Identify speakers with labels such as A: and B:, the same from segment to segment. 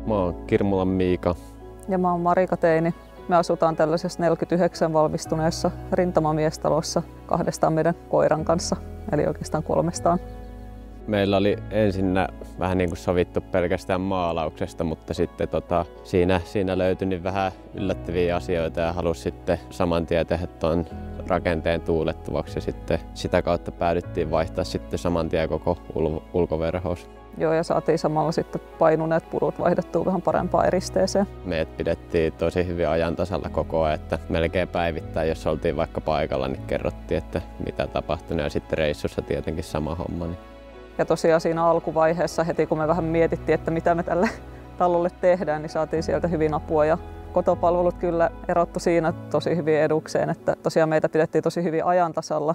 A: Mä oon Kirmulan Miika.
B: Ja mä oon Marika Teini. Me asutaan tällaisessa 49 valmistuneessa rintamamiestalossa kahdestaan meidän koiran kanssa, eli oikeastaan kolmestaan.
A: Meillä oli ensinnä vähän niin kuin sovittu pelkästään maalauksesta, mutta sitten siinä löytyi niin vähän yllättäviä asioita ja halusi sitten saman tien tehdä tuon rakenteen tuulettuvaksi ja sitten sitä kautta päädyttiin vaihtaa sitten saman tien koko ulkoverhous.
B: Joo, ja saatiin samalla sitten painuneet purut vaihdettua vähän parempaan eristeeseen.
A: Meidät pidettiin tosi hyvin ajan tasalla koko ajan, että melkein päivittäin, jos oltiin vaikka paikalla, niin kerrottiin, että mitä tapahtunut ja sitten reissussa tietenkin sama homma.
B: Ja tosiaan siinä alkuvaiheessa heti kun me vähän mietittiin, että mitä me tälle talolle tehdään, niin saatiin sieltä hyvin apua ja kotopalvelut kyllä erottu siinä tosi hyvin edukseen, että tosiaan meitä pidettiin tosi hyvin ajan tasalla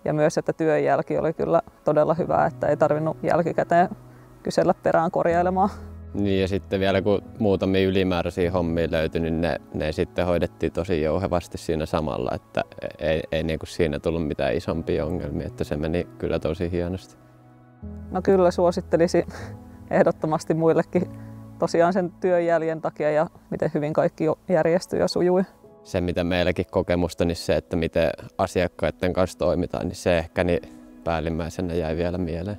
B: ja myös, että työn jälki oli kyllä todella hyvää, että ei tarvinnut jälkikäteen kysellä perään korjailemaan.
A: Niin ja sitten vielä kun muutamia ylimääräisiä hommia löytyi, niin ne sitten hoidettiin tosi jouhevasti siinä samalla, että ei niin kuin siinä tullut mitään isompia ongelmia, että se meni kyllä tosi hienosti.
B: No kyllä suosittelisin ehdottomasti muillekin tosiaan sen työnjäljen takia ja miten hyvin kaikki järjestyi ja sujui.
A: Se mitä meilläkin kokemusta, niin se, että miten asiakkaiden kanssa toimitaan, niin se ehkä päällimmäisenä jäi vielä mieleen.